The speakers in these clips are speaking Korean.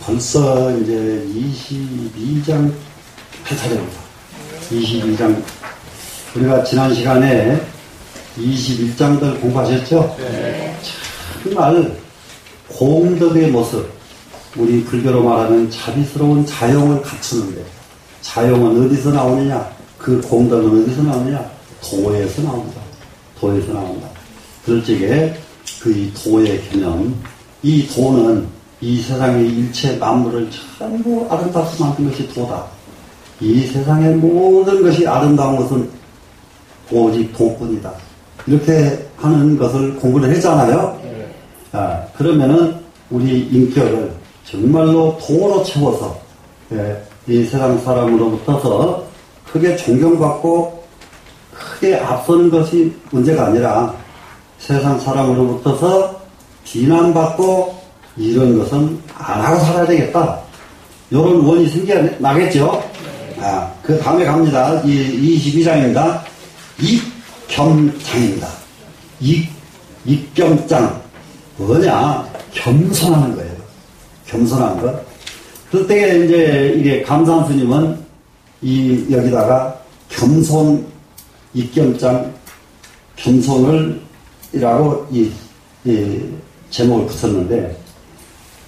벌써 이제 22장 할 차례입니다. 22장. 우리가 지난 시간에 21장들 공부하셨죠? 네. 정말 공덕의 모습, 우리 불교로 말하는 자비스러운 자용을 갖추는데, 자용은 어디서 나오느냐? 그 공덕은 어디서 나오느냐? 도에서 나옵니다. 도에서 나온다. 그럴 적에 그 이 도의 개념, 이 도는 이 세상의 일체 만물을 전부 아름답게 만든 것이 도다. 이 세상의 모든 것이 아름다운 것은 오직 도뿐이다. 이렇게 하는 것을 공부를 했잖아요. 그러면은 우리 인격을 정말로 도로 채워서 이 세상 사람으로부터서 크게 존경받고 크게 앞서는 것이 문제가 아니라 세상 사람으로부터서 비난받고 이런 것은 안 하고 살아야 되겠다. 이런 원이 생겨나겠죠? 그 다음에 갑니다. 22장입니다. 입겸장입니다. 입겸장. 뭐냐? 겸손하는 거예요. 겸손한 것. 그럴 때 이제 이게 감사한 스님은 여기다가 겸손, 입겸장, 겸손을 이라고 이 제목을 붙였는데,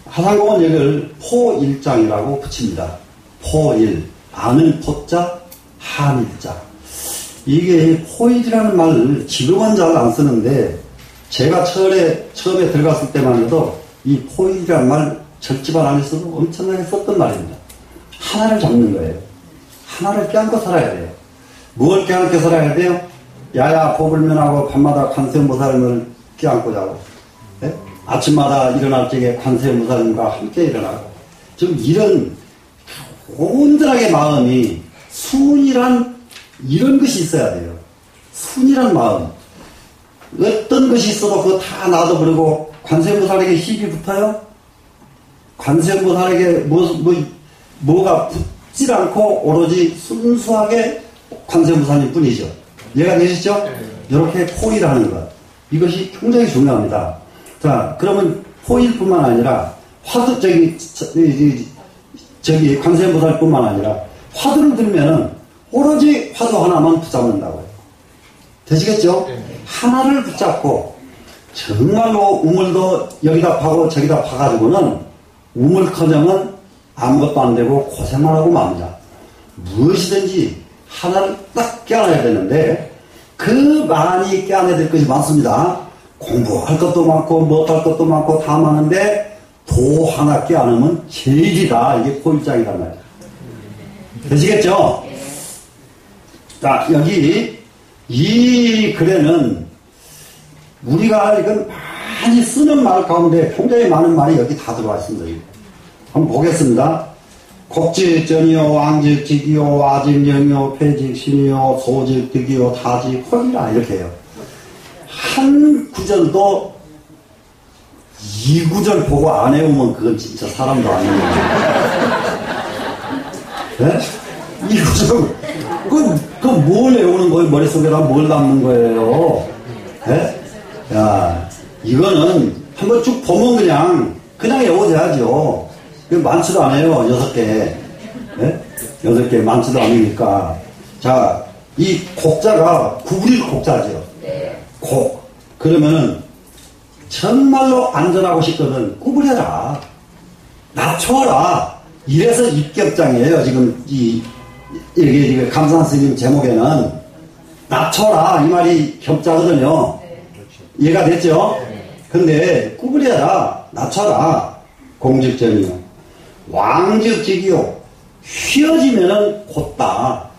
하상공은 여기를 포일장이라고 붙입니다. 포일. 아는 포자, 한일자. 이게 포일이라는 말을 지금은 잘 안 쓰는데, 제가 처음에 들어갔을 때만 해도 이 포일이라는 말 절집안 안에서도 엄청나게 썼던 말입니다. 하나를 잡는 거예요. 하나를 껴안고 살아야 돼요. 뭘 껴안고 살아야 돼요? 야야 보불면하고 밤마다 관세음보살님을 껴안고 자고, 네? 아침마다 일어날 적에 관세음보살님과 함께 일어나고, 좀 이런 온전하게 마음이 순이란 이런 것이 있어야 돼요. 순이란 마음. 어떤 것이 있어도 그거 다 놔둬버리고 관세음보살에게 힘이 붙어요? 관세음보살에게 뭐가 붙질 않고 오로지 순수하게 관세음보살님 뿐이죠. 이해가 되시죠? 이렇게 포일하는 것. 이것이 굉장히 중요합니다. 자, 그러면 포일뿐만 아니라 화두, 관세음보살 뿐만 아니라 화두를 들면은 오로지 화두 하나만 붙잡는다고요. 되시겠죠? 네. 하나를 붙잡고 정말로 우물도 여기다 파고 저기다 파가지고는 우물커녕은 아무것도 안 되고 고생만 하고 맙니다. 무엇이든지 하나를 딱 껴안아야 되는데 그 많이 껴안아야 될 것이 많습니다. 공부할 것도 많고 못할 것도 많고 다 많은데 도 하나 껴안으면 제일이다. 이게 포일장이란 말이에요. 되시겠죠? 자, 여기 이 글에는 우리가 이건 많이 쓰는 말 가운데 굉장히 많은 말이 여기 다 들어와 있습니다. 한번 보겠습니다. 곡직전이요, 왕직직이요, 와직령이요, 폐직신이요, 소직득이요, 다직홀이라 이렇게 해요. 한 구절도 이 구절 보고 안 외우면 그건 진짜 사람도 아니에요. 네? 이 구절, 그 뭘 외우는 거예요? 머릿속에다 뭘 담는 거예요? 네? 야, 이거는 한번 쭉 보면 그냥 외워져야죠. 많지도 않아요. 6개. 네? 6개 많지도 않으니까. 자, 이 곡자가 구부릴 곡자죠. 곡. 그러면은 정말로 안전하고 싶거든. 구부려라. 낮춰라. 이래서 입겹장이에요. 지금 이게 감사한 스님 제목에는 낮춰라. 이 말이 겹자거든요. 이해가 됐죠? 근데 구부려라. 낮춰라. 공직전이요. 왕직직이요. 휘어지면은 곧다.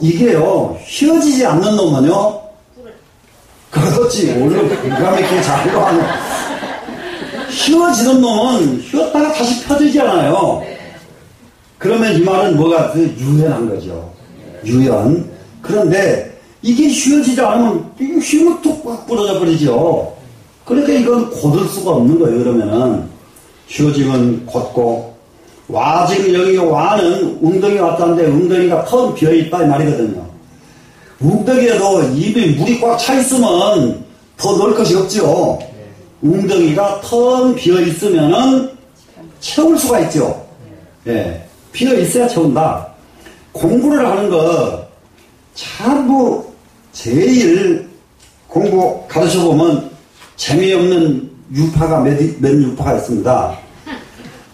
이게요. 휘어지지 않는 놈은요. 그렇지. 오늘 기가 막히게 잘 하네. 휘어지는 놈은 휘었다가 다시 펴지잖아요. 그러면 이 말은 뭐가 유연한 거죠. 유연. 그런데 이게 휘어지지 않으면 이게 휘면 툭 부러져 버리죠. 그러니까 이건 곧을 수가 없는 거예요. 그러면은 휘어지면 곧고 지금 여기 와는 웅덩이 왔다는데 웅덩이가 텅 비어있다 이 말이거든요. 웅덩이에도 이미 물이 꽉 차 있으면 더 넣을 것이 없죠. 웅덩이가 텅 비어있으면은 채울 수가 있죠. 예. 비어있어야 채운다. 공부를 하는 거 전부 제일 공부 가르쳐보면 재미없는 유파가 몇 유파가 있습니다.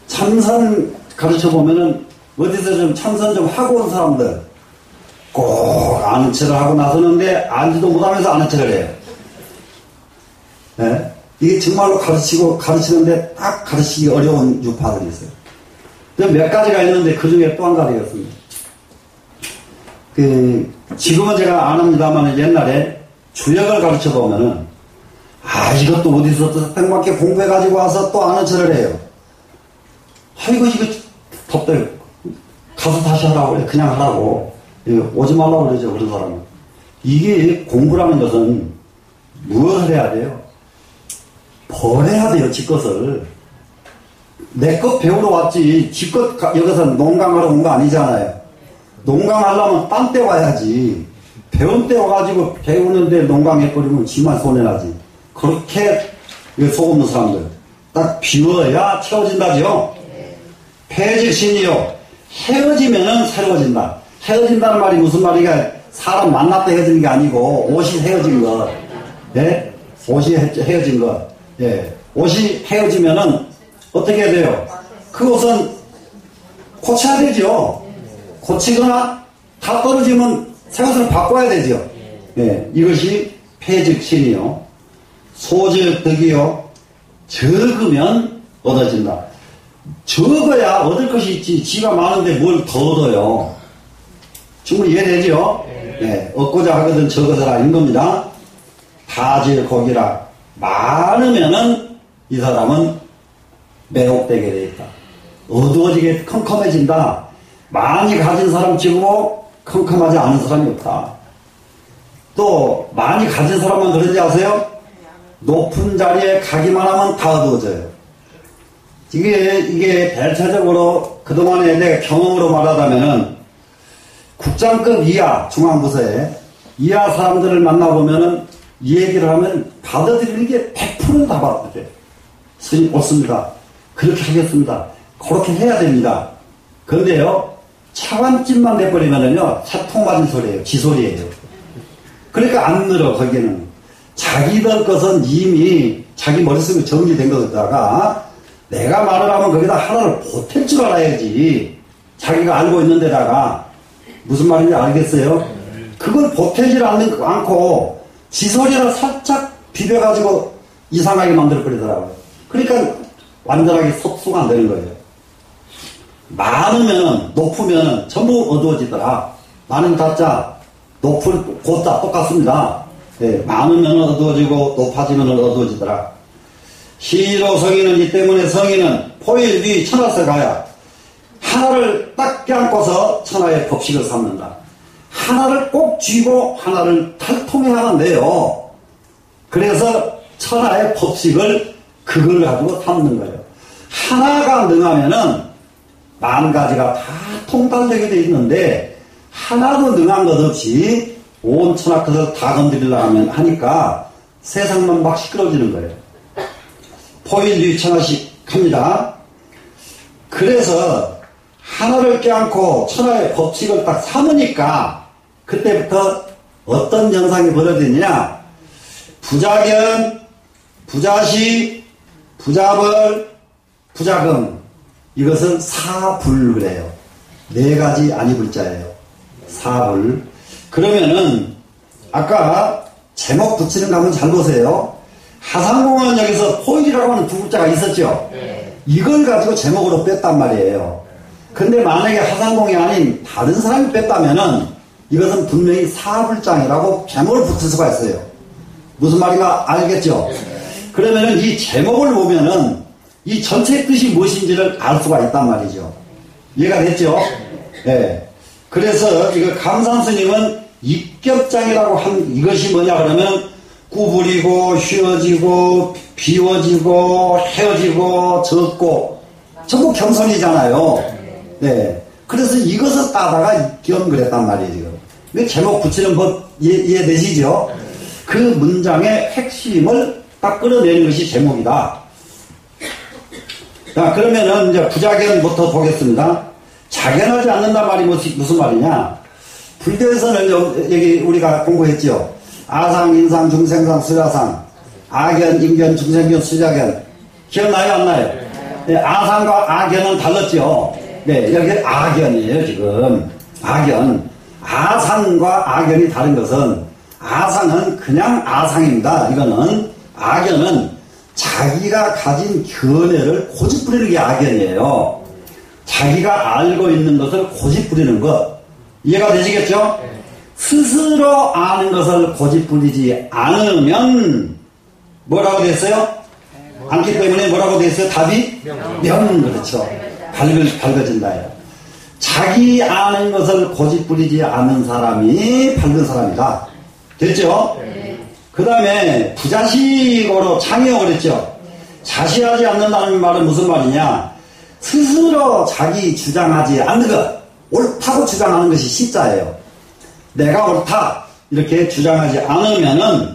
참선 가르쳐보면은 어디서 좀 참선 좀 하고 온 사람들 꼭 아는 체를 하고 나서는데 알지도 못하면서 아는 체를 해요. 네? 이게 정말로 가르치는데 딱 가르치기 어려운 유파들이 있어요. 몇 가지가 있는데 그 중에 또 한 가지가 있습니다. 지금은 제가 안 합니다만 옛날에 주역을 가르쳐보면은 이것도 어디서 또 땡맞게 공부해가지고 와서 또 아는 체를 해요. 이거 덥대. 가서 다시 하라고 그래. 그냥 하라고. 오지 말라고 그러죠. 그런 사람은. 이게 공부라는 것은 무엇을 해야 돼요? 버려야 돼요. 지 것을. 내 것 배우러 왔지. 지 것 여기서 농강하러 온 거 아니잖아요. 농강하려면 딴 때 와야지. 배운 때 와가지고 배우는데 농강해버리면 지만 손해나지. 그렇게 속 없는 사람들. 딱 비워야 채워진다죠. 폐직신이요. 헤어지면은 새로워진다. 헤어진다는 말이 무슨 말이야? 사람 만났다 헤어지는 게 아니고 옷이 헤어진 것. 예? 옷이 헤어진 것. 예. 옷이 헤어지면은 어떻게 해야 돼요? 그 옷은 고쳐야 되죠. 고치거나 다 떨어지면 새 옷을 바꿔야 되죠. 예. 이것이 폐직신이요. 소적덕이요. 적으면 얻어진다. 적어야 얻을 것이 있지. 지가 많은데 뭘 더 얻어요. 충분히 이해되죠? 네. 얻고자 하거든 적어서라 인 겁니다. 다질곡이라 많으면은 이 사람은 매혹되게 돼 있다. 어두워지게 컴컴해진다. 많이 가진 사람 치고 컴컴하지 않은 사람이 없다. 또 많이 가진 사람만 그런지 아세요? 높은 자리에 가기만 하면 다 어두워져요. 이게 대체적으로 그동안에 내가 경험으로 말하자면은 국장급 이하 중앙부서에 이하 사람들을 만나보면은 이 얘기를 하면 받아들이는 게 100%는 다 받아들여요. 스님 옳습니다. 그렇게 하겠습니다. 그렇게 해야 됩니다. 그런데요, 차관집만 내버리면은요, 사통 맞은 소리예요. 지소리예요. 그러니까 안 늘어, 거기는. 자기들 것은 이미 자기 머릿속에 정리된 거다가 내가 말을 하면 거기다 하나를 보탤 줄 알아야지. 자기가 알고 있는 데다가 무슨 말인지 알겠어요? 그걸 보태질 않고 지소리를 살짝 비벼가지고 이상하게 만들어버리더라고요. 그러니까 완전하게 속수가 안 되는 거예요. 많으면 높으면 전부 어두워지더라. 많은 자자 높을 곧자 똑같습니다. 네, 많으면 어두워지고 높아지면 어두워지더라. 시로 성인은 이 때문에 성인은 포일 위 천하서 가야 하나를 딱 껴안고서 천하의 법칙을 삼는다. 하나를 꼭 쥐고 하나를 탈통해야 하는데요. 그래서 천하의 법칙을 그걸 가지고 삼는 거예요. 하나가 능하면은 만 가지가 다 통달되게 돼 있는데 하나도 능한 것 없이 온 천하 것을 다 건드리려고 하니까 세상만 막 시끄러워지는 거예요. 포일위 천하씩 합니다. 그래서 하나를 껴안고 천하의 법칙을 딱 삼으니까 그때부터 어떤 현상이 벌어지느냐. 부자견, 부자시, 부자벌, 부자금. 이것은 사불 그래요. 네 가지 아니불자예요. 사불. 그러면은 아까 제목 붙이는 거 한번 잘 보세요. 하상공은 여기서 포일이라고 하는 두 글자가 있었죠. 이걸 가지고 제목으로 뺐단 말이에요. 근데 만약에 하상공이 아닌 다른 사람이 뺐다면은 이것은 분명히 사불장이라고 제목을 붙일 수가 있어요. 무슨 말인가 알겠죠? 그러면은 이 제목을 보면은 이 전체의 뜻이 무엇인지를 알 수가 있단 말이죠. 이해가 됐죠? 네. 그래서 이거 감산스님은 입겹장이라고 한 이것이 뭐냐 그러면 구부리고 휘어지고 비워지고 헤어지고 적고 전부 겸손이잖아요. 네. 그래서 이것을 따다가 견 그랬단 말이에요, 지금. 그 제목 붙이는 법 이해되시죠? 그 문장의 핵심을 딱 끌어내는 것이 제목이다. 자, 그러면은 이제 부작견부터 보겠습니다. 작견하지 않는단 말이 무슨 말이냐? 불교에서는 여기 우리가 공부했죠. 아상, 인상, 중생상, 수자상, 아견, 인견, 중생견, 수자견. 기억나요, 안 나요? 네, 아상과 아견은 달랐죠. 네, 여기 아견이에요, 지금. 아견. 아상과 아견이 다른 것은, 아상은 그냥 아상입니다. 이거는, 아견은 자기가 가진 견해를 고집부리는 게 아견이에요. 자기가 알고 있는 것을 고집부리는 것. 이해가 되시겠죠? 스스로 아는 것을 고집부리지 않으면 뭐라고 됐어요? 않기 때문에 뭐라고 됐어요? 답이? 명. 그렇죠. 밝아진다예요. 자기 아는 것을 고집부리지 않는 사람이 밝은 사람이다. 됐죠? 그 다음에 부자식으로 창의어 그랬죠. 자시하지 않는다는 말은 무슨 말이냐? 스스로 자기 주장하지 않는 것, 옳다고 주장하는 것이 시자예요. 내가 옳다 이렇게 주장하지 않으면은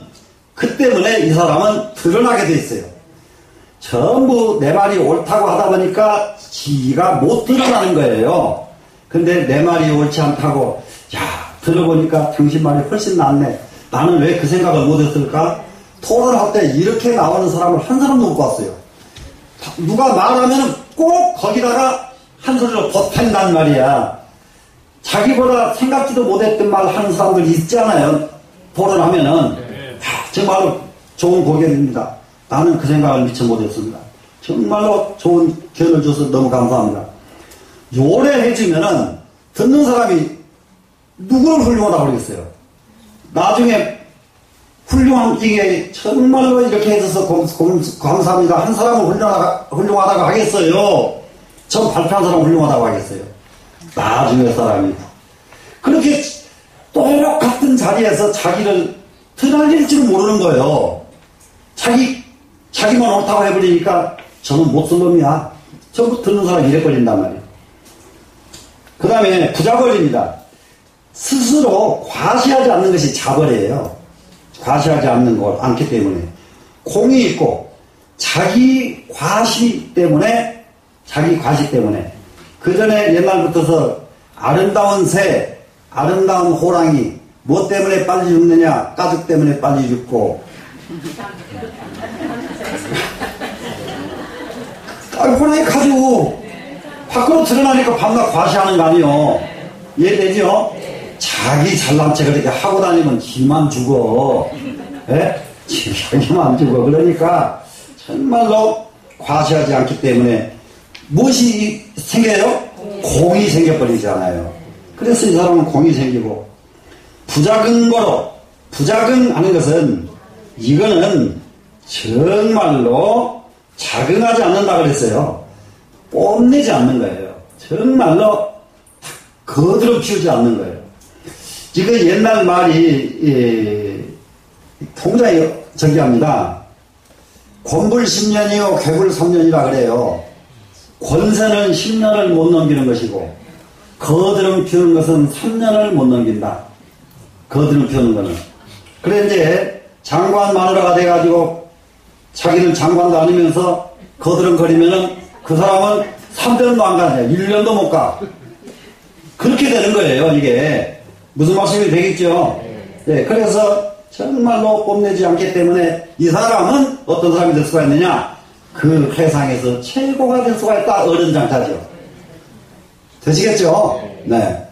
그 때문에 이 사람은 드러나게 돼 있어요. 전부 내 말이 옳다고 하다 보니까 지가 못 드러나는 거예요. 근데 내 말이 옳지 않다고, 야, 들어보니까 당신 말이 훨씬 낫네. 나는 왜 그 생각을 못했을까? 토론할 때 이렇게 나오는 사람을 한 사람도 못 봤어요. 누가 말하면 꼭 거기다가 한 소리로 보탠단 말이야. 자기보다 생각지도 못했던 말 하는 사람들 있잖아요. 토론하면은. 정말로 좋은 고객입니다. 나는 그 생각을 미처 못했습니다. 정말로 좋은 견을 줘서 너무 감사합니다. 요래 해주면은 듣는 사람이 누구를 훌륭하다고 그러겠어요. 나중에 훌륭한, 이게 정말로 이렇게 해줘서 감사합니다. 한 사람은 훌륭하다고 하겠어요. 전 발표한 사람 훌륭하다고 하겠어요. 나중에 사람이. 그렇게 똑같은 자리에서 자기를 드날릴 줄 모르는 거예요. 자기만 옳다고 해버리니까 저는 못 쓸 놈이야. 전부 듣는 사람이 이래 버린단 말이에요. 그 다음에 부자벌입니다. 스스로 과시하지 않는 것이 자벌이에요. 과시하지 않기 때문에. 공이 있고, 자기 과시 때문에, 그 전에 옛날부터서 아름다운 새, 아름다운 호랑이, 뭐 때문에 빨리 죽느냐? 가죽 때문에 빨리 죽고. 호랑이 가죽, 밖으로 드러나니까 밤낮 과시하는 거 아니요. 이해되죠? 자기 잘난 체 그렇게 하고 다니면 지만 죽어. 예? 자기만 죽어. 그러니까 정말로 과시하지 않기 때문에 무엇이 생겨요? 공이 생겨버리잖아요. 그래서 이 사람은 공이 생기고, 부자근거로, 부자근 하는 것은 이거는 정말로 자긍하지 않는다 그랬어요. 뽐내지 않는 거예요. 정말로 거들어 피우지 않는 거예요. 지금 옛날 말이 통장이 저기 합니다. 권불 10년이요 괴불 3년이라 그래요. 권세는 10년을 못 넘기는 것이고 거드름 피우는 것은 3년을 못 넘긴다. 거드름 피우는 거는. 그래 이제 장관 마누라가 돼가지고 자기는 장관도 아니면서 거드름 거리면은 그 사람은 3년도 안 가냐. 1년도 못 가. 그렇게 되는 거예요, 이게. 무슨 말씀이 되겠죠? 네, 그래서 정말로 뽐내지 않기 때문에 이 사람은 어떤 사람이 될 수가 있느냐? 그 세상에서 최고가 될 수가 있다. 어른장타죠. 되시겠죠? 네.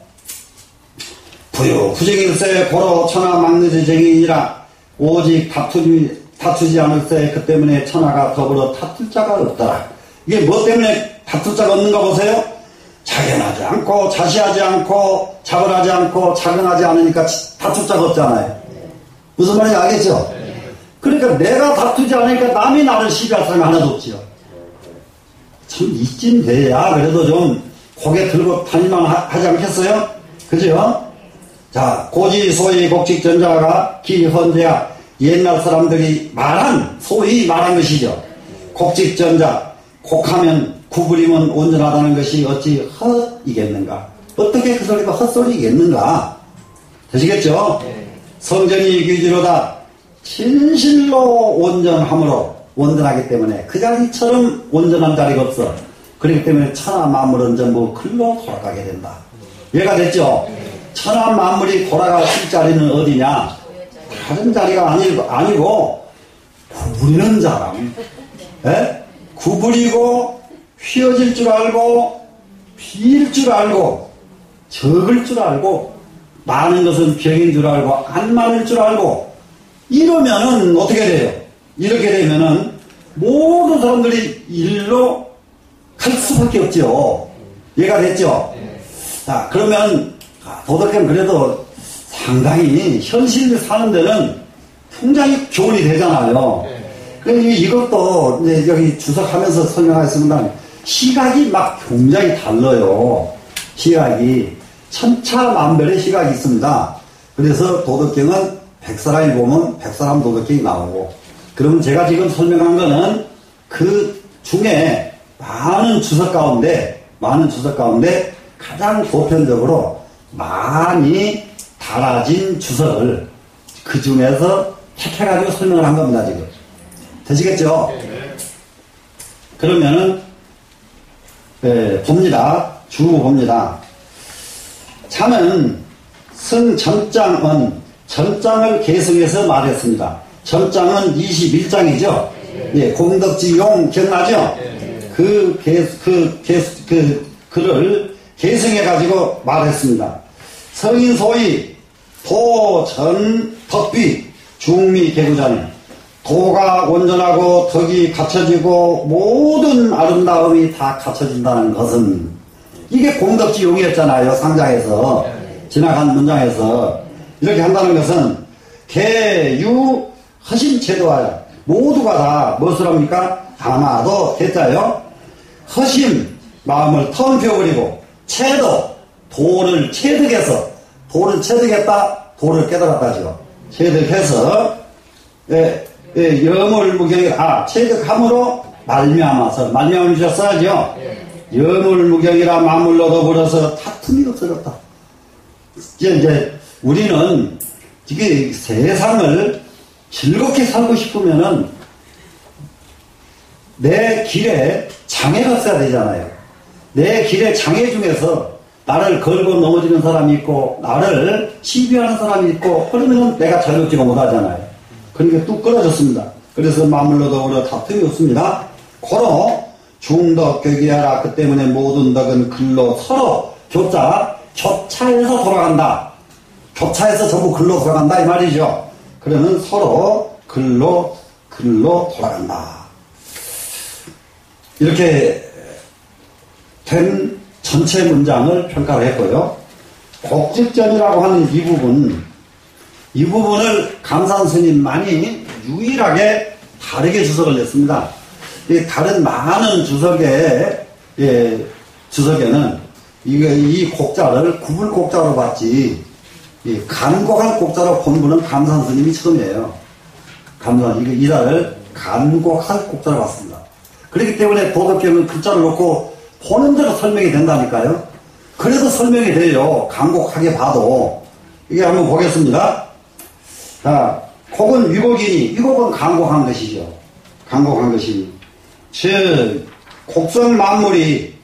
부정일세 고로 천하 막내제정이니라 오직 다투지 않을세 그 때문에 천하가 더불어 다툴 자가 없더라. 이게 뭐 때문에 다툴 자가 없는가 보세요? 자견하지 않고 자시하지 않고 자벌하지 않고 자긍하지 않으니까 다툴 자가 없잖아요. 무슨 말인지 알겠죠? 그러니까 내가 다투지 않으니까 남이 나를 시비할 사람이 하나도 없지요. 참 이쯤 돼야 그래도 좀 고개 들고 다니만 하지 않겠어요? 그죠? 자, 고지 소위 곡직전자가 기헌제야 옛날 사람들이 소위 말한 것이죠. 곡직전자, 곡하면 구부리면 온전하다는 것이 어찌 헛이겠는가? 어떻게 그 소리가 헛소리겠는가? 되시겠죠? 성전이 귀지로다 진실로 온전함으로 온전하기 때문에 그 자리처럼 온전한 자리가 없어. 그렇기 때문에 천하 만물은 전부 글로 돌아가게 된다. 이해가 됐죠? 천하 만물이 돌아갈 자리는 어디냐? 다른 자리가 아니고 구부리는 사람. 예? 구부리고 휘어질 줄 알고 비일 줄 알고 적을 줄 알고 많은 것은 병인 줄 알고 안 많을 줄 알고 이러면은 어떻게 돼요? 이렇게 되면은 모든 사람들이 일로 갈 수밖에 없죠. 이해가 됐죠? 자, 그러면 도덕경 그래도 상당히 현실을 사는 데는 굉장히 교훈이 되잖아요. 그런데 이것도 이제 여기 주석하면서 설명하겠습니다. 시각이 막 굉장히 달라요. 시각이 천차만별의 시각이 있습니다. 그래서 도덕경은 100사람이 보면 100사람 도덕경이 나오고, 그러면 제가 지금 설명한 거는 그 중에 많은 주석 가운데 가장 보편적으로 많이 달아진 주석을 그 중에서 택해가지고 설명을 한 겁니다, 지금. 되시겠죠? 그러면은, 봅니다. 주 봅니다. 차는 승전장은 전장을 계승해서 말했습니다. 전장은 21장이죠? 예, 공덕지용 기억나죠? 글을 계승해가지고 말했습니다. 성인 소위 도, 전, 덕비, 중미, 개구자는 도가 온전하고 덕이 갖춰지고 모든 아름다움이 다 갖춰진다는 것은 이게 공덕지용이었잖아요. 상장에서 지나간 문장에서 이렇게 한다는 것은 개, 유, 허심, 체도하여 모두가 다 무엇을 합니까? 아마도 됐자요. 허심, 마음을 텀펴버리고 체도, 도를 체득해서 도를 체득했다, 도를 깨달았다죠. 체득해서 여물무경이 체득함으로 말미암아서 말미암을 주셨어야죠. 여물무경이라 마물로 더불어서 다툼이 없어졌다. 이제 우리는 이게 세상을 즐겁게 살고 싶으면은 내 길에 장애가 없어야 되잖아요. 내 길에 장애 중에서 나를 걸고 넘어지는 사람이 있고 나를 시비하는 사람이 있고 그러면 내가 자유롭지가 못하잖아요. 그러니까 뚝 끊어졌습니다. 그래서 마물로 더불어 다툼이 없습니다. 고로 중덕격이하라. 그 때문에 모든 덕은 글로 서로 교차해서 돌아간다. 교차해서 전부 글로 돌아간다 이 말이죠. 그러면 서로 글로 돌아간다. 이렇게 된 전체 문장을 평가를 했고요. 곡직전이라고 하는 이 부분을 감산스님만이 유일하게 다르게 주석을 냈습니다. 다른 많은 주석에는 이 곡자를 구불곡자로 봤지, 간곡한 곡자로 본 분은 감산스님이 처음이에요. 이자를 간곡한 곡자로 봤습니다. 그렇기 때문에 도덕경은 글자를 놓고 보는 대로 설명이 된다니까요. 그래도 설명이 돼요. 간곡하게 봐도. 이게 한번 보겠습니다. 자, 곡은 위곡이니, 위곡은 간곡한 것이죠. 간곡한 것이니. 즉, 곡성 만물이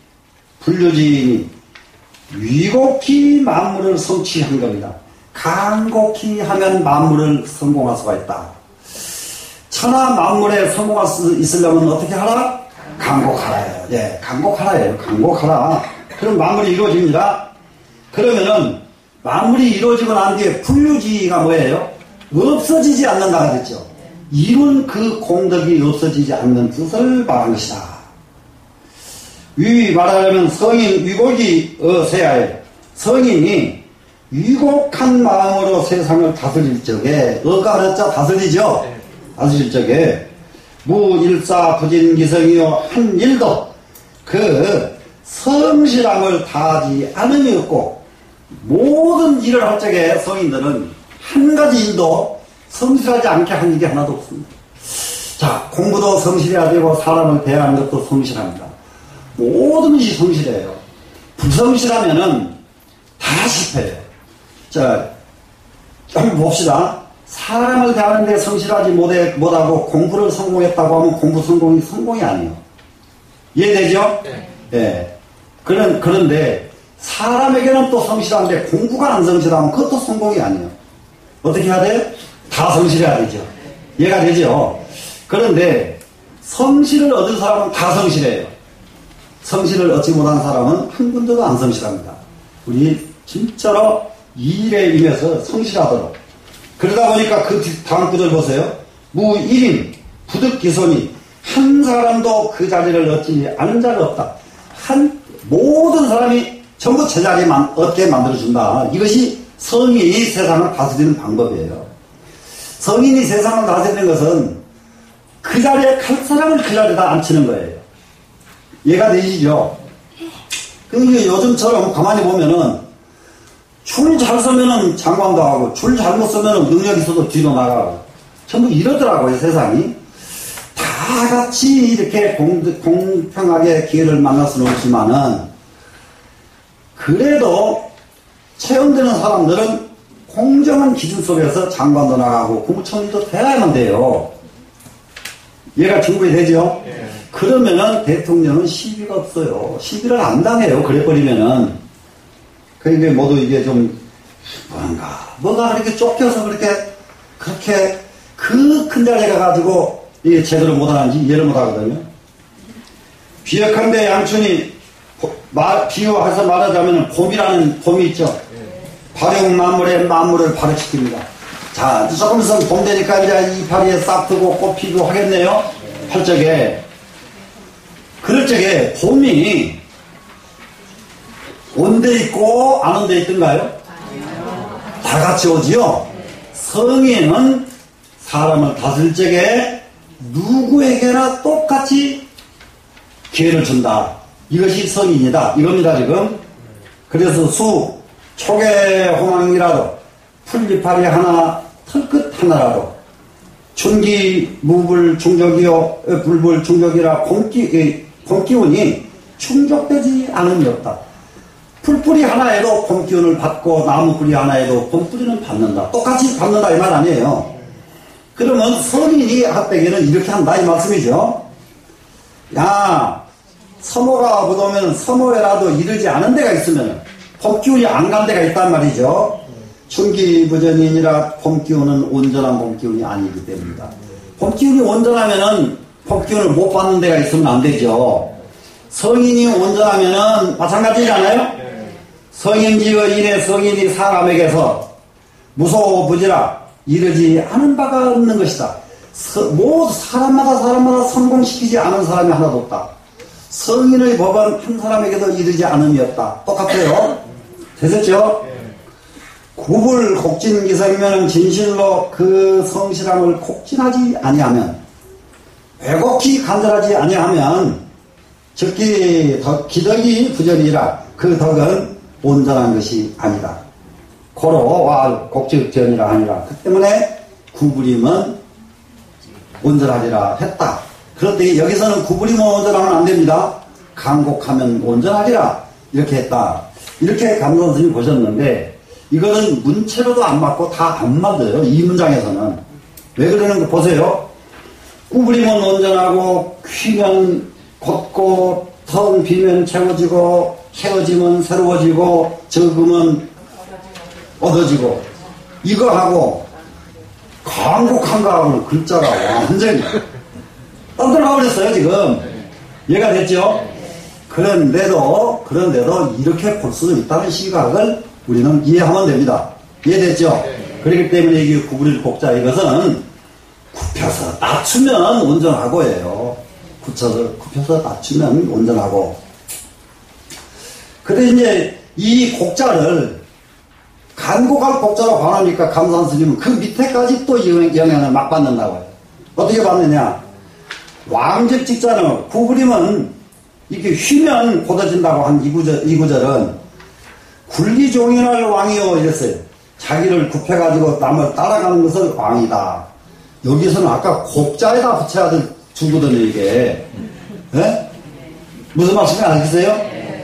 분류지이니, 위곡히 만물을 성취한 겁니다. 간곡히 하면 만물을 성공할 수가 있다. 천하 만물에 성공할 수 있으려면 어떻게 하라? 간곡하라예요. 예, 간곡하라예요. 간곡하라. 그럼 만물이 이루어집니다. 그러면은 만물이 이루어지고 난 뒤에 분류지가 뭐예요? 없어지지 않는다가 됐죠. 이룬 그 공덕이 없어지지 않는 뜻을 말한 것이다. 말하자면 성인 위곡이 어세야해. 성인이 위곡한 마음으로 세상을 다스릴 적에, 어가 다스리죠. 다스릴 적에 무일사 부진기성이요 한 일도 그 성실함을 다하지 않음이 없고, 모든 일을 할 적에 성인들은 한 가지 일도 성실하지 않게 한 일이 하나도 없습니다. 자, 공부도 성실해야 되고 사람을 대하는 것도 성실합니다. 모든 것이 성실해요. 불성실하면은 다 실패해요. 자, 한번 봅시다. 사람을 대하는데 성실하지 못하고 공부를 성공했다고 하면 공부 성공이 아니에요. 이해되죠? 네. 네. 그런데 사람에게는 또 성실한데 공부가 안 성실하면 그것도 성공이 아니에요. 어떻게 해야 돼? 다 성실해야 되죠. 이해가 되죠? 그런데 성실을 얻은 사람은 다 성실해요. 성실을 얻지 못한 사람은 한 군데도 안 성실합니다. 우리 진짜로 이 일에 임해서 성실하도록. 그러다 보니까 그 다음 구절 보세요. 무일인 부득기손이 한 사람도 그 자리를 얻지 않은 자가 없다. 모든 사람이 전부 제자리에 얻게 만들어준다. 이것이 성인이 세상을 다스리는 방법이에요. 성인이 세상을 다스리는 것은 그 자리에 갈 사람을 그 자리에다 앉히는 거예요. 이해가 되시죠? 그러니까 요즘처럼 가만히 보면은 줄 잘 서면은 장관도 하고 줄 잘못 서면은 능력 있어도 뒤로 나가고 전부 이러더라고요, 세상이. 다 같이 이렇게 공평하게 기회를 만날 수는 없지만은 그래도 채용되는 사람들은 공정한 기준 속에서 장관도 나가고 국무총리도 돼야만 돼요. 얘가 충분히 되죠? 예. 그러면은 대통령은 시비가 없어요. 시비를 안 당해요. 그래버리면은. 그러니까 모두 이게 좀 뭐가 그렇게 쫓겨서 그렇게 그 큰 자리에 가가지고 이게 제대로 못하는지 이해를 못하거든요. 비역한데 양춘이 비유해서 말하자면 봄이라는 봄이 있죠. 발용 만물의 만물을 발효시킵니다. 자, 조금 있으면 봄 되니까 이제 이파리에 싹 트고 꽃 피고 하겠네요. 할 적에. 그럴 적에 봄이 온 데 있고 안 온 데 있던가요? 다 같이 오지요. 성인은 사람을 다스릴 적에 누구에게나 똑같이 기회를 준다. 이것이 성인이다. 이겁니다, 지금. 그래서 초계 호망이라도 풀잎파리 하나, 털끝 하나라도 춘기 무불 충족이요, 불불 충족이라 봄기운이 충족되지 않음이 없다. 풀뿌리 하나에도 봄기운을 받고 나무뿌리 하나에도 봄뿌리는 받는다. 똑같이 받는다 이 말 아니에요. 그러면 성인이 합백에는 이렇게 한다 이 말씀이죠. 야, 서모가 보면 서모에라도 이르지 않은 데가 있으면 봄기운이 안 간 데가 있단 말이죠. 춘기부전이니라 봄기운은 온전한 봄기운이 아니기 때문이다. 봄기운이 온전하면은 봄기운을 못 받는 데가 있으면 안 되죠. 성인이 온전하면은 마찬가지잖아요. 성인지의 인의 성인이 사람에게서 무소부지라 이르지 않은 바가 없는 것이다. 모두 사람마다 성공시키지 않은 사람이 하나도 없다. 성인의 법은 한 사람에게도 이르지 않음이 없다. 똑같아요. 되셨죠? 굽을 곡진기성이면 진실로 그 성실함을 곡진하지 아니하면 왜곡히 간절하지 아니하면 즉기 기덕이 부전이라 그 덕은 온전한 것이 아니다. 고로 곡직전이라 하니라. 그 때문에 구부림은 온전하리라 했다. 그런데 여기서는 구부림은 온전하면 안 됩니다. 강곡하면 온전하리라 이렇게 했다. 이렇게 감독 선생님이 보셨는데 이거는 문체로도 안 맞고 다 안 맞아요. 이 문장에서는. 왜 그러는 거 보세요. 구부림은 온전하고 퀴면 곧고 텅 비면 채워지고 채워지면 새로워지고 적으면 얻어지고 이거하고 강곡한 거하고는 글자가 완전히 떠들어가 버렸어요 지금. 이해가 됐죠? 그런데도 이렇게 볼 수도 있다는 시각을 우리는 이해하면 됩니다. 이해됐죠? 그렇기 때문에 이게 구부릴 곡자 이것은 굽혀서 낮추면 온전하고예요. 굽혀서 낮추면 온전하고. 근데 이제 이 곡자를 간곡할 곡자로 관하니까 감사한 스님은 그 밑에까지 또 영향을 막 받는다고요. 어떻게 받느냐? 왕집 직자는 구부림은 이렇게 휘면 곧어진다고 한 이 구절은 굴리종인할 왕이요 이랬어요. 자기를 굽혀가지고 남을 따라가는 것을 왕이다. 여기서는 아까 곡자에다 붙여야 주거든요 이게. 네? 무슨 말씀인지 아시겠어요?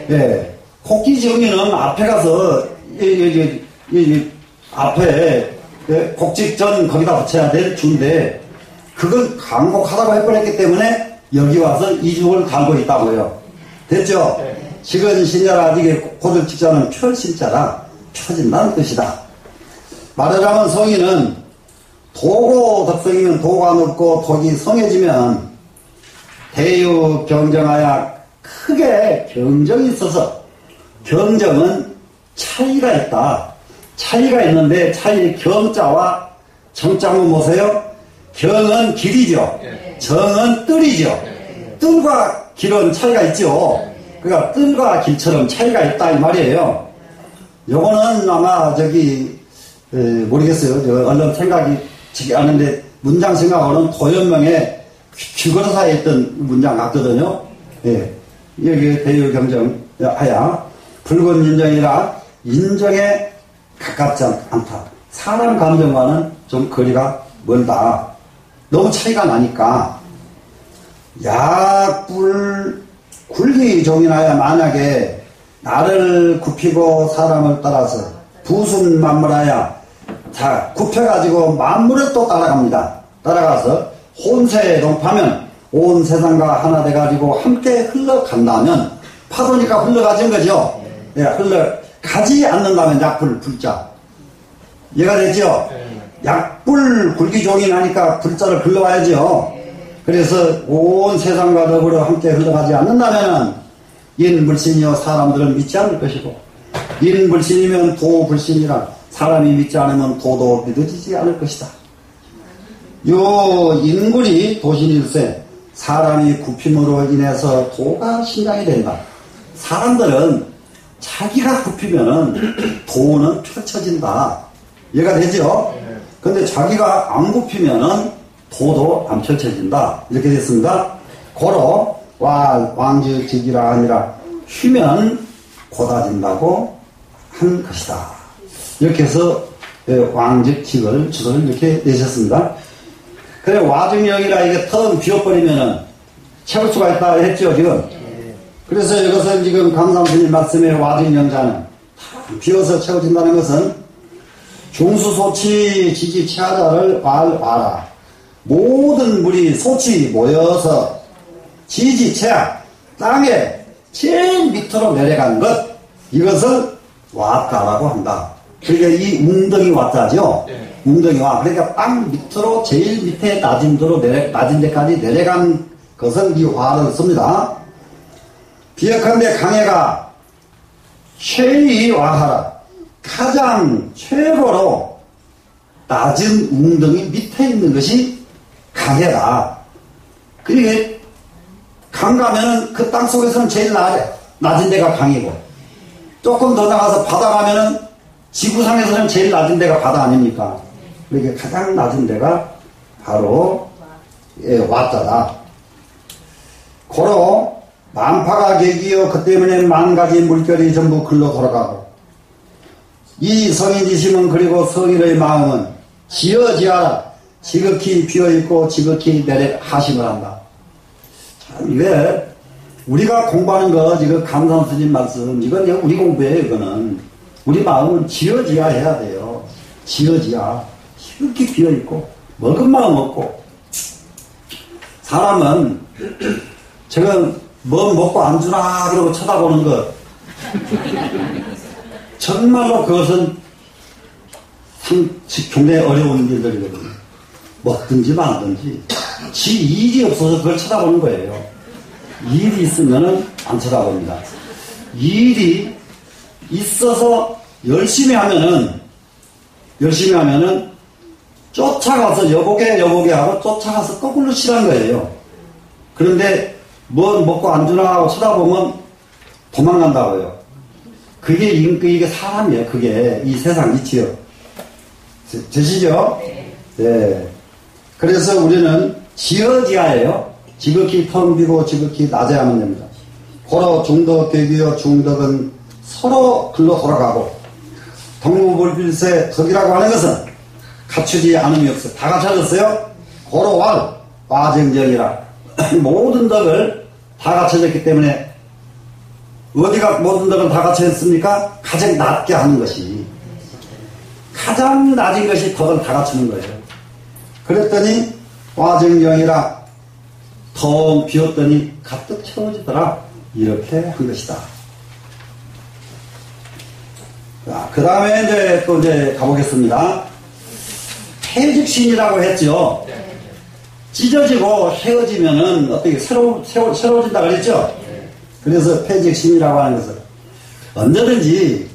예. 곡기 정의는 앞에 가서, 앞에, 곡직전 거기다 붙여야 될 주인데, 그걸 강곡하다고 해버렸기 때문에 여기 와서 이중을 달고 있다고요. 됐죠? 네. 식은 신자라 이게 고들 직자는 펼신자라 펴진다는 뜻이다. 말하자면 성의는 도고 덕성이면 도가 높고 독이 성해지면 대유 경정하여 크게 경정이 있어서 경정은 차이가 있다. 차이가 있는데 차이 경자와 정자는 뭐세요? 경은 길이죠. 정은 뜰이죠. 뜰과 길은 차이가 있죠. 그러니까 뜰과 길처럼 차이가 있다 이 말이에요. 요거는 아마 모르겠어요. 저 얼른 생각이 지게 하는데 문장 생각하고는 도연명의 귀걸사에 있던 문장 같거든요. 예. 여기 대유 경정 하야 붉은 인정이라 인정에 가깝지 않다. 사람 감정과는 좀 거리가 멀다. 너무 차이가 나니까 약불 굴기 종인하여 만약에 나를 굽히고 사람을 따라서 부순 만물하여 자 굽혀가지고 만물을 또 따라갑니다. 따라가서 혼세에 동파면 온 세상과 하나 돼가지고 함께 흘러간다면 파도니까 흘러가진 거죠. 네, 흘러가지 않는다면 약불 불자 이해가 되죠? 약불 굴기종이 나니까 불자를 글러와야죠. 그래서 온 세상과 더불어 함께 흘러가지 않는다면 인불신이요 사람들은 믿지 않을 것이고 인불신이면 도불신이라 사람이 믿지 않으면 도도 믿어지지 않을 것이다. 요 인굴이 도신일세 사람이 굽힘으로 인해서 도가 신장이 된다. 사람들은 자기가 굽히면은 도는 펼쳐진다. 이해가 되죠? 근데 자기가 안 굽히면은 도도 안 펼쳐진다. 이렇게 됐습니다. 고로 왕즉직이라 아니라 휘면 고다진다고 한 것이다. 이렇게 해서 왕즉직을 주소를 이렇게 내셨습니다. 그래 와증명이라 이게 텅 비워버리면은 채울 수가 있다 했죠 지금. 그래서 이것은 지금 감상스님 말씀에 와증명자는 비워서 채워진다는 것은 중수소치 지지체하자를 와라. 모든 물이 소치 모여서 지지체하 땅에 제일 밑으로 내려간 것 이것을 왔다라고 한다. 그러니까 이 웅덩이 왔다죠. 웅덩이 와. 그러니까 땅 밑으로 제일 밑에 낮은 데까지 내려간 것을 이 화를 씁니다. 비역한데 강해가 최이 와하라. 가장 최고로 낮은 웅덩이 밑에 있는 것이 강해다. 그러니까 강 가면은 그 땅 속에서는 제일 낮은 데가 강이고 조금 더 나가서 바다 가면은 지구상에서는 제일 낮은 데가 바다 아닙니까? 그러니까 가장 낮은 데가 바로 왓자다. 고로 만파가 계기여 그 때문에 만 가지 물결이 전부 글로 돌아가고 이 성인지심은 그리고 성인의 마음은 지어지하라 지극히 비어있고 지극히 하심을 한다. 참 이게 우리가 공부하는 거 지금 감삼스님 말씀 이건 우리 공부예요. 이거는 우리 마음은 지어지야 해야 돼요. 지어지야 지극히 비어있고 먹은 마음 없고 사람은 제가 뭐 먹고 안 주나 그러고 쳐다보는 것 정말로 그것은 굉장히 어려운 일들이거든요. 먹든지 말든지 지 일이 없어서 그걸 쳐다보는 거예요. 일이 있으면은 안 쳐다봅니다. 일이 있어서 열심히 하면은 쫓아가서 여보게 하고 쫓아가서 거꾸로 치란 거예요. 그런데 뭐 먹고 안 주나 하고 쳐다보면 도망간다고요. 이게 사람이에요. 그게 이 세상 이치요. 되시죠? 네. 그래서 우리는 지어지하예요. 지극히 텅 비고 지극히 낮에 하면 됩니다. 고로 중덕 계기여 중덕은 서로 글로 돌아가고 덕무불필세 덕이라고 하는 것은 갖추지 않음이 없어. 다 갖춰졌어요. 고로 와정정이라 모든 덕을 다 갖춰졌기 때문에 어디가 모든 것은 다 같이 했습니까? 가장 낮게 하는 것이. 가장 낮은 것이 덕을 다 갖추는 거예요. 그랬더니 와정경이라 텅 비었더니 가득 채워지더라. 이렇게 한 것이다. 자, 그 다음에 이제 가보겠습니다. 폐직신이라고 했죠. 찢어지고 헤어지면은 어떻게 새로워진다 그랬죠? 그래서 폐직신이라고 하는 것은 언제든지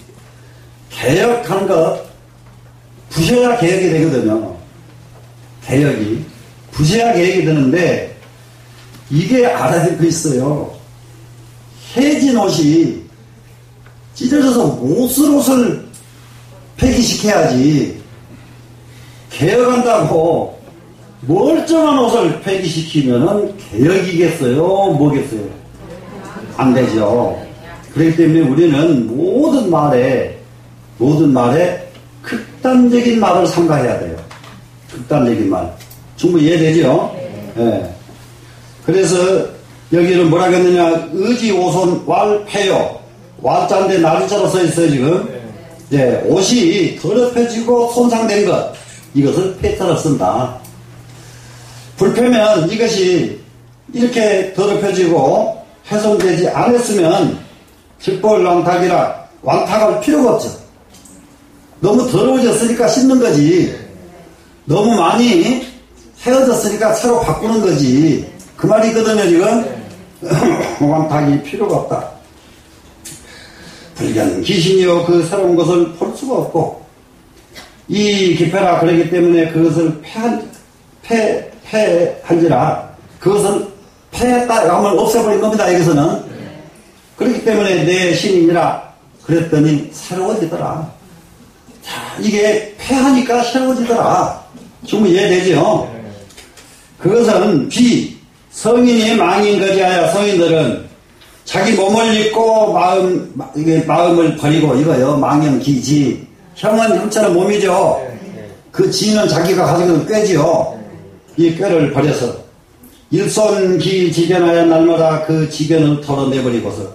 개혁하는 것, 부셔야 개혁이 되거든요. 개혁이. 부셔야 개혁이 되는데, 이게 알아야 될 거 있어요. 해진 옷이 찢어져서 못을 폐기시켜야지. 개혁한다고 멀쩡한 옷을 폐기시키면은 개혁이겠어요? 뭐겠어요? 안 되죠. 그렇기 때문에 우리는 모든 말에 극단적인 말을 삼가해야 돼요. 극단적인 말. 충분히 이해되죠? 네. 그래서 여기는 뭐라 그랬느냐, 의지오손 왈폐요. 왈자인데 나리자로 써 있어요, 지금. 네, 옷이 더럽혀지고 손상된 것. 이것을 폐자로 쓴다. 불폐면 이것이 이렇게 더럽혀지고 훼손되지 않았으면 즉벌왕탁이라 왕탁할 필요가 없죠. 너무 더러워졌으니까 씻는 거지. 너무 많이 헤어졌으니까 새로 바꾸는 거지. 그 말이 있거든요, 지금. 왕탁이 필요가 없다. 불견 귀신이요, 그 새로운 것을 볼 수가 없고, 이 기패라 그러기 때문에 그것을 폐한지라, 그것을 폐했다 하면 없애버린 겁니다, 여기서는. 그렇기 때문에 내 신이니라 그랬더니 새로워지더라. 자, 이게 폐하니까 새로워지더라. 충분히 이해되죠? 그것은 성인이 망인 거지하여 성인들은 자기 몸을 잊고 마음을 버리고 이거요. 망연기지. 형은 형처럼 몸이죠. 그 지는 자기가 가지고 있는 꾀지요. 이 꾀를 버려서 일손기 지견하여 날마다 그 지견을 털어내버리고서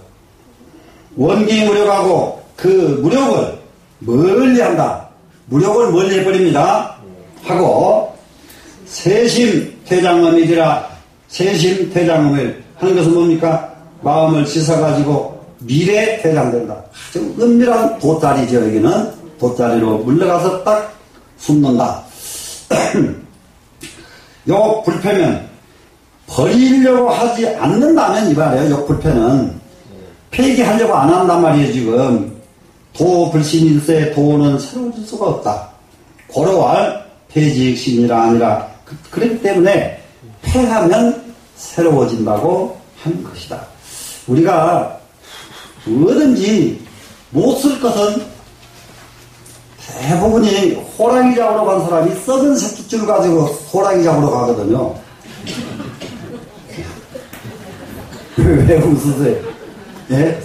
원기 무력하고 그 무력을 멀리한다. 무력을 멀리 해버립니다. 하고 세심퇴장음이지라. 세심퇴장음을 하는 것은 뭡니까? 마음을 씻어가지고 미래퇴장된다. 아주 은밀한 돗자리죠. 여기는 돗자리로 물러가서 딱 숨는다. 요 불패면 버리려고 하지 않는다면 이 말이에요. 요 불패는 폐기하려고 안 한단 말이에요. 지금 도불신일세. 도는 새로워질 수가 없다. 고려할 폐직신이라 아니라 그렇기 때문에 폐하면 새로워진다고 하는 것이다. 우리가 뭐든지 못 쓸 것은 대부분이 호랑이 잡으러 간 사람이 썩은 새끼줄 가지고 호랑이 잡으러 가거든요. 왜 웃으세요? 예?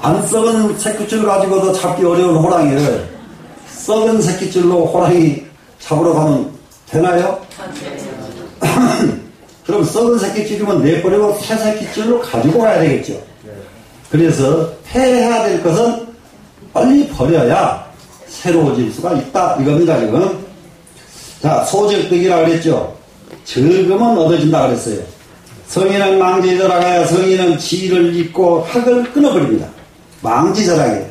안 썩은 새끼줄 가지고도 잡기 어려운 호랑이를 썩은 새끼줄로 호랑이 잡으러 가면 되나요? 그럼 썩은 새끼줄이면 내버리고 새 새끼줄로 가지고 가야 되겠죠. 그래서 폐해야 될 것은 빨리 버려야 새로워질 수가 있다. 이겁니다, 지금. 자, 소적득이라 그랬죠. 적음은 얻어진다 그랬어요. 성인은 망지절하가야 성인은 지를 잊고 학을 끊어버립니다. 망지절하게.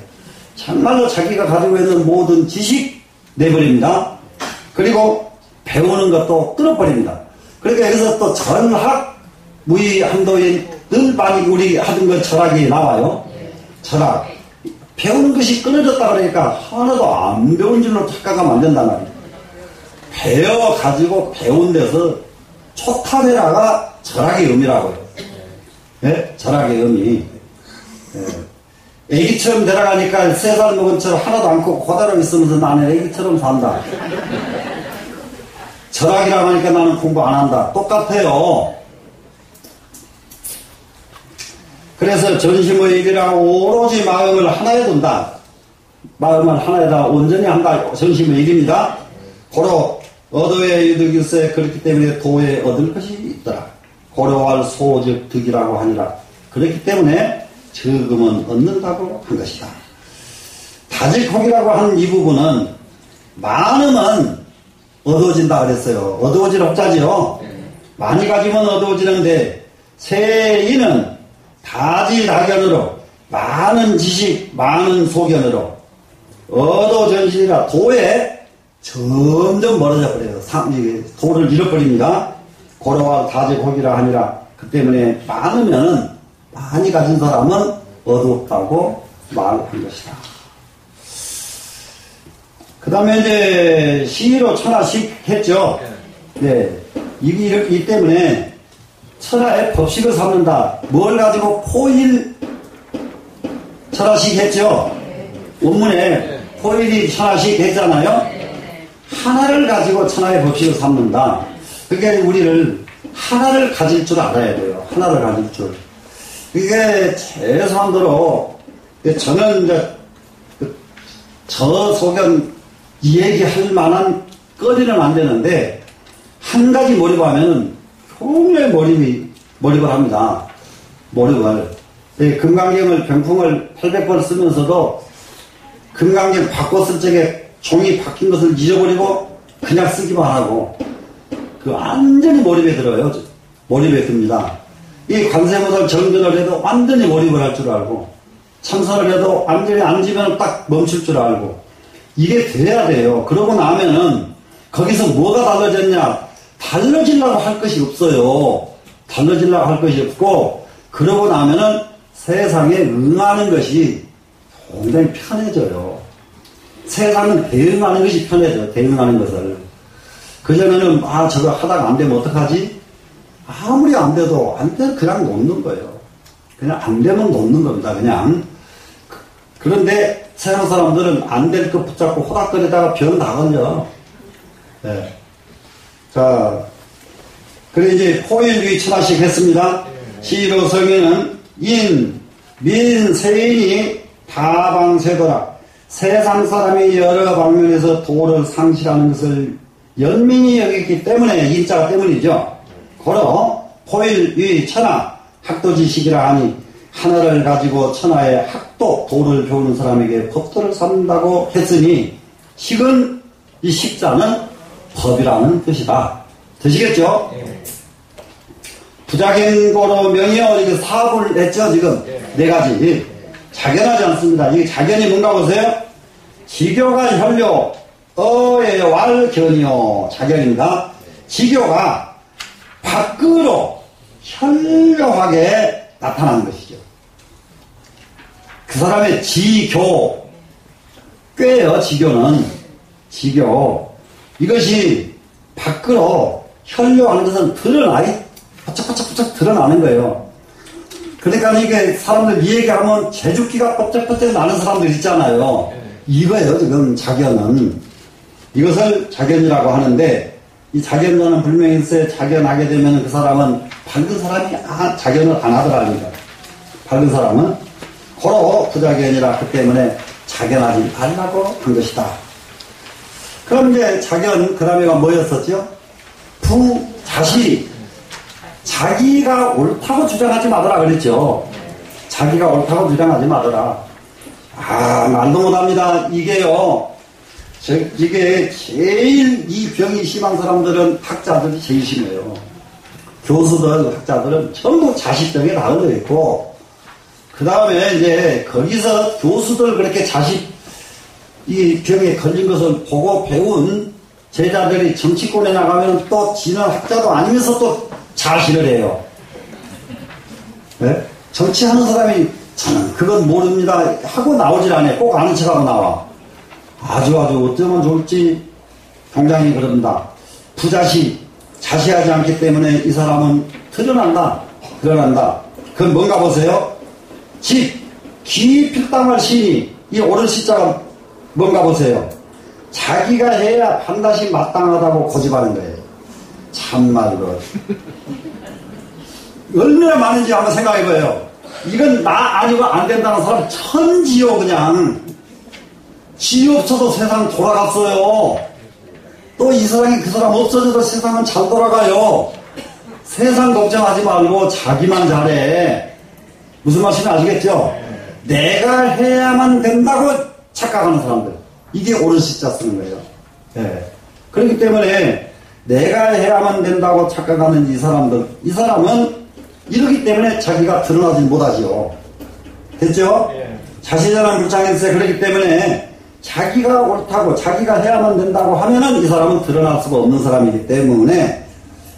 참말로 자기가 가지고 있는 모든 지식 내버립니다. 그리고 배우는 것도 끊어버립니다. 그러니까 여기서 또 전학, 무의한도인 늘 많이 우리 하던 것 철학이 나와요. 철학. 배우는 것이 끊어졌다 그러니까 하나도 안 배운 줄로 착각하면 안 된단 말이에요. 배워가지고 배운 데서 초타베라가 철학의 의미라고요. 예? 철학의 의미. 예. 애기처럼 데려가니까 3살 먹은 처럼 하나도 안 크고 그대로 있으면서 나는 애기처럼 산다. 철학이라고 하니까 나는 공부 안 한다. 똑같아요. 그래서 전심의 일이라고 오로지 마음을 하나에 둔다. 마음을 하나에다 온전히 한다. 전심의 일입니다. 고로 얻어의 이득일세. 그렇기 때문에 도에 얻을 것이 있더라. 고려할 소적 득이라고 하니라. 그렇기 때문에 적으면 얻는다고 한 것이다. 다직혹이라고 하는 이 부분은 많으면 어두워진다 그랬어요. 어두워질 혹자지요. 많이 가지면 어두워지는데 세인은 다지다견으로 많은 지식, 많은 소견으로 어도전신이라 도에 점점 멀어져 버려요. 도를 잃어버립니다. 고로와 다직혹이라 하니라. 그 때문에 많으면 많이 가진 사람은 어둡다고 말한 것이다. 그 다음에 이제 시로 천하식 했죠. 네. 이 때문에 천하의 법식을 삼는다. 뭘 가지고 포일 천하식 했죠. 원문에 포일이 천하식 했잖아요. 하나를 가지고 천하의 법식을 삼는다. 그러니까 우리를 하나를 가질 줄 알아야 돼요. 하나를 가질 줄. 이게 최소한도로 저는 이제 저 소견 이 얘기할 만한 거리는 안 되는데 한 가지 몰입하면은 종일 몰입을 합니다. 몰입을. 금강경을 병풍을 800번 쓰면서도 금강경 바꿔 쓸 적에 종이 바뀐 것을 잊어버리고 그냥 쓰기만 하고 완전히 몰입에 들어요. 몰입에 듭니다. 이 관세음보살 정전을 해도 완전히 몰입을 할 줄 알고 참선을 해도 완전히 앉으면 딱 멈출 줄 알고 이게 돼야 돼요. 그러고 나면은 거기서 뭐가 달라졌냐? 달라지려고 할 것이 없어요. 달라지려고 할 것이 없고 그러고 나면은 세상에 응하는 것이 굉장히 편해져요. 세상은 대응하는 것이 편해져요. 대응하는 것을. 그전에는 저거 하다가 안 되면 어떡하지? 아무리 안 돼도 그냥 놓는 거예요. 그냥 안 되면 놓는 겁니다. 그냥. 그런데 세상 사람들은 안 될 것 붙잡고 호닥거리다가 병 다 걸려. 네. 자, 그래 이제 포일위 천하식 했습니다. 시로 성에는 인, 민, 세인이 다방세도라. 세상 사람이 여러 방면에서 도를 상실하는 것을 연민이 여겼기 때문에 인자가 때문이죠. 고로 포일위 천하 학도지식이라 하니 하나를 가지고 천하의 학도 도를 배우는 사람에게 법도를 삼는다고 했으니 식은 이 식자는 법이라는 뜻이다. 되시겠죠? 부자견고로 명이요. 이게 사업을 했죠, 지금. 네 가지. 자견하지 않습니다. 이게 자견이 뭔가 보세요. 지교가 혈료, 어의 왈견이요. 자견입니다. 지교가 밖으로 현료하게 나타나는 것이죠. 그 사람의 지교, 꾀요, 지교는. 지교. 이것이 밖으로 현료하는 것은 바짝바짝 드러나는 거예요. 그러니까 이게 사람들 이 얘기하면 제죽기가 뻑적뻑적 나는 사람들 있잖아요. 이거예요, 지금 자견은. 이것을 자견이라고 하는데, 이 자견자는 불명일세 자견하게 되면 그 사람은 밝은 사람이 자견을 안 하더랍니다. 밝은 사람은 고로 부자견이라 그 때문에 자견하지 말라고 한 것이다. 그럼 이제 자견 그 다음에가 뭐였었죠? 자기가 옳다고 주장하지 마더라 그랬죠. 자기가 옳다고 주장하지 마더라. 말도 못합니다. 이게요. 이게 제일 이 병이 심한 사람들은 학자들이 제일 심해요. 교수들, 학자들은 전부 자식병에 다 걸려있고, 그 다음에 이제 거기서 교수들 그렇게 이 병에 걸린 것을 보고 배운 제자들이 정치권에 나가면 또 지는 학자도 아니면서 또 자시를 해요. 네? 정치하는 사람이 저는 그건 모릅니다 하고 나오질 않아요. 꼭 아는 척하고 나와. 아주 어쩌면 좋을지 굉장히 그런다. 자시하지 않기 때문에 이 사람은 드러난다. 그건 뭔가 보세요. 기필당할 신이 이 옳은 시자가 뭔가 보세요. 자기가 해야 반드시 마땅하다고 고집하는 거예요. 참말로. 얼마나 많은지 한번 생각해봐요. 이건 나 아니고 안 된다는 사람 천지요 그냥. 지 없어도 세상 돌아갔어요. 또 이 사람이 그 사람 없어져도 세상은 잘 돌아가요. 세상 걱정하지 말고 자기만 잘해. 무슨 말씀인지 아시겠죠? 내가 해야만 된다고 착각하는 사람들. 이게 옳은 시자 쓰는 거예요. 예. 그렇기 때문에 내가 해야만 된다고 착각하는 이 사람은 이러기 때문에 자기가 드러나지 못하지요. 됐죠? 자신이라는 불창일세. 그렇기 때문에 자기가 옳다고 자기가 해야만 된다고 하면은 이 사람은 드러날 수가 없는 사람이기 때문에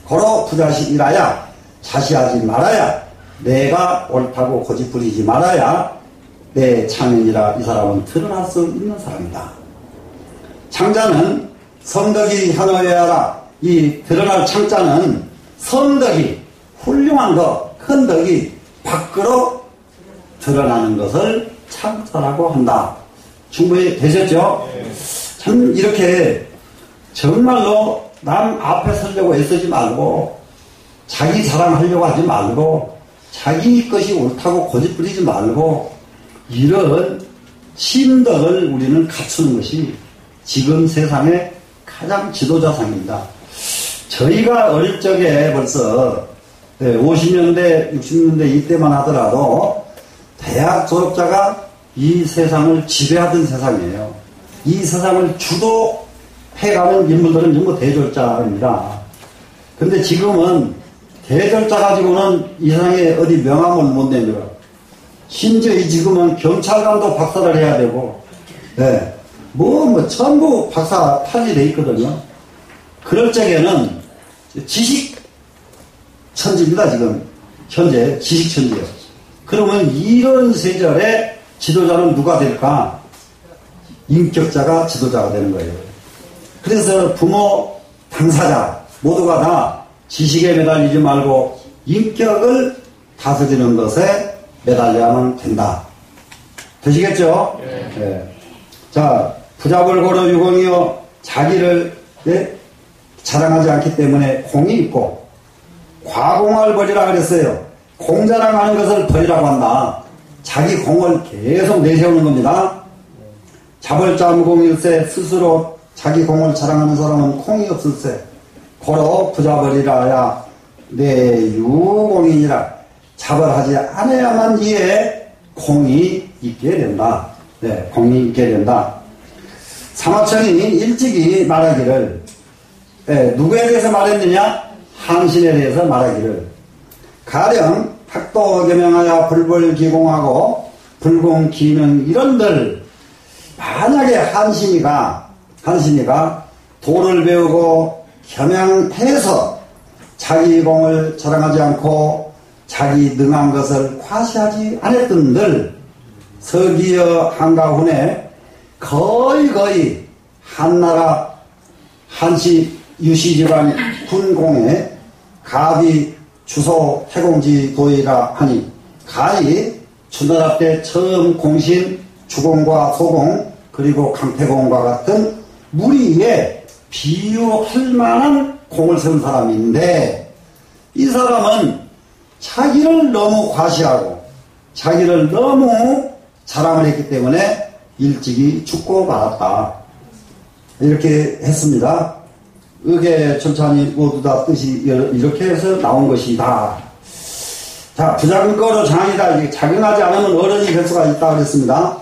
고로 부자식이라야 자시하지 말아야 내가 옳다고 고집 부리지 말아야 내 창인이라 이 사람은 드러날 수 있는 사람이다. 창자는 성덕이 현어해야라. 이 드러날 창자는 성덕이 훌륭한 것, 큰 덕이 밖으로 드러나는 것을 창자라고 한다. 충분히 되셨죠? 참 이렇게 정말로 남 앞에 서려고 애쓰지 말고 자기 자랑하려고 하지 말고 자기 것이 옳다고 고집부리지 말고 이런 심덕을 우리는 갖추는 것이 지금 세상의 가장 지도자상입니다. 저희가 어릴 적에 벌써 50년대, 60년대 이때만 하더라도 대학 졸업자가 이 세상을 지배하던 세상이에요. 이 세상을 주도해가는 인물들은 전부 대졸자입니다. 근데 지금은 대졸자 가지고는 이 세상에 어디 명함을 못 내밀어. 심지어 지금은 경찰관도 박사를 해야 되고, 전부 박사 탈이 돼 있거든요. 그럴 적에는 지식 천지입니다, 지금. 현재 지식 천지예요. 그러면 이런 세절에 지도자는 누가 될까? 인격자가 지도자가 되는 거예요. 그래서 부모, 당사자 모두가 다 지식에 매달리지 말고 인격을 다스리는 것에 매달려야만 된다. 되시겠죠? 네. 자, 부자불고로 유공이요 자기를 자랑하지 않기 때문에 공이 있고 과공을 버리라 그랬어요. 공자랑하는 것을 버리라고 한다. 자기 공을 계속 내세우는 겁니다. 자벌자무공일세. 스스로 자기 공을 자랑하는 사람은 공이 없을세. 고로 부자벌이라야 내 유공이니라. 자벌하지 않아야만 이에 공이 있게 된다. 네, 공이 있게 된다. 사마천이 일찍이 말하기를 누구에 대해서 말했느냐? 한신에 대해서 말하기를 가령 학도 겸용하여 불벌기공하고 불공기능 이런들 만약에 한신이가 도를 배우고 겸양해서 자기 공을 자랑하지 않고 자기 능한 것을 과시하지 않았던들 서기여 한가훈에 거의 한나라 한시 유시집안 군공에 가비 주소 태공지 도이라 하니 가히 추나라 때 처음 공신 주공과 소공 그리고 강태공과 같은 무리에 비유할 만한 공을 세운 사람인데 이 사람은 자기를 너무 과시하고 자기를 너무 자랑을 했기 때문에 일찍이 죽고 말았다. 이렇게 했습니다. 의계 천찬이 모두 다 뜻이 이렇게 해서 나온 것이다. 자, 부자근거로 장이다. 이게 작용하지 않으면 어른이 될 수가 있다 그랬습니다.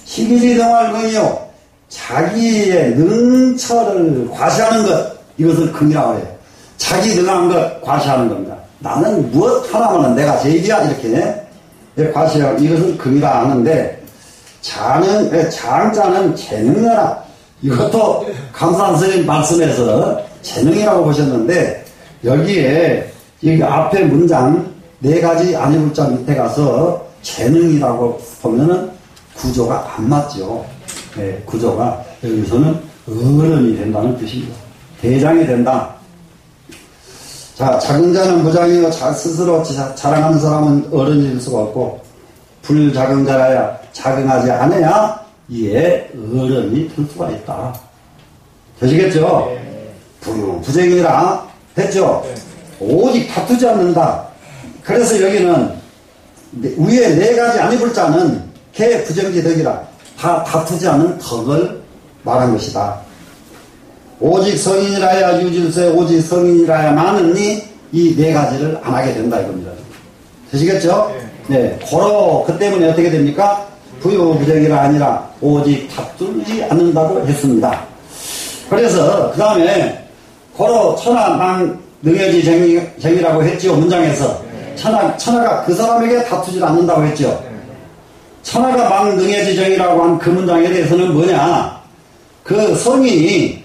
희기지 능활근이요. 자기의 능처를 과시하는 것, 이것을 긍이라고 해요. 자기 능한 것 과시하는 겁니다. 나는 무엇 하나만은 내가 제일이야 이렇게 과시하고 이것을 긍이라 하는데 장자는 재능이라. 이것도 감사한 스님 말씀에서 재능이라고 보셨는데 여기에 여기 앞에 문장 4가지 아니불자 밑에 가서 재능이라고 보면은 구조가 안 맞죠. 네, 구조가 여기서는 어른이 된다는 뜻입니다. 대장이 된다. 자, 작은 자는 무장이요 스스로 자랑하는 사람은 어른이 될 수가 없고 불작은 자라야 작용하지 않아야 이에 어른이 될 수가 있다. 되시겠죠? 부쟁이라 했죠? 오직 다투지 않는다. 그래서 여기는 위에 4가지 아니불자는 개 부정지 덕이라 다 다투지 않는 덕을 말한 것이다. 오직 성인이라야 유질세 오직 성인이라야 많으니 이 4가지를 안 하게 된다 이겁니다. 되시겠죠? 네, 고로 그 때문에 어떻게 됩니까? 부유부정이라 아니라 오직 다투지 않는다고 했습니다. 그래서 그 다음에 고로 천하망 능여지 정이라고 했죠. 문장에서 천하가 그 사람에게 다투지 않는다고 했죠. 천하가 망 능여지 정이라고 한 그 문장에 대해서는 뭐냐? 그 성이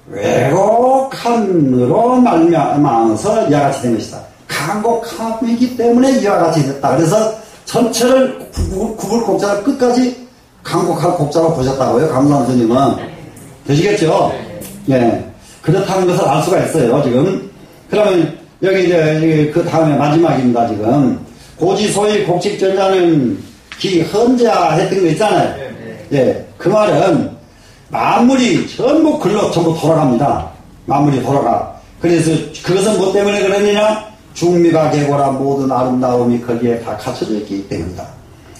왜곡함으로 말미암아서 이와 같이 된 것이다. 간곡함이기 때문에 이와 같이 됐다. 그래서 전체를 구불 곡자를 끝까지 간곡할 곡자로 보셨다고요. 감사한 스님은. 되시겠죠? 예. 그렇다는 것을 알 수가 있어요, 지금. 그러면 여기 이제 그 다음에 마지막입니다, 지금. 고지소의 곡식전자는 기헌자 했던 거 있잖아요. 예. 그 말은 만물이 전부 글로 전부 돌아갑니다. 만물이 돌아가. 그래서 그것은 뭐 때문에 그러느냐? 중미가 계고라 모든 아름다움이 거기에 다 갖춰져 있기 때문이다.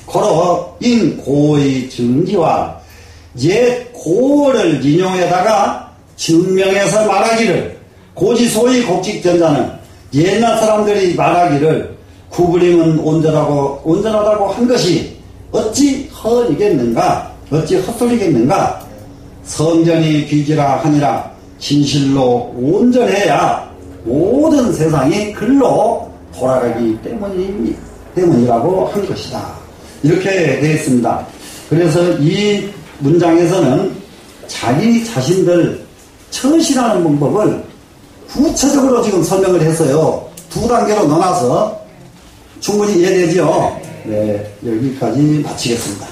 고로 인고의 증지와 옛 고를 인용에다가 증명해서 말하기를 고지소의 곡식전자는 옛날 사람들이 말하기를 구부림은 온전하다고 한 것이 어찌 허니겠는가? 어찌 헛소리겠는가? 성전이 귀지라 하니라 진실로 온전해야 모든 세상이 글로 돌아가기 때문이라고 한 것이다. 이렇게 되어 있습니다. 그래서 이 문장에서는 자기 자신들 처신하는 방법을 구체적으로 지금 설명을 했어요. 두 단계로 나눠서 충분히 이해되죠? 네, 여기까지 마치겠습니다.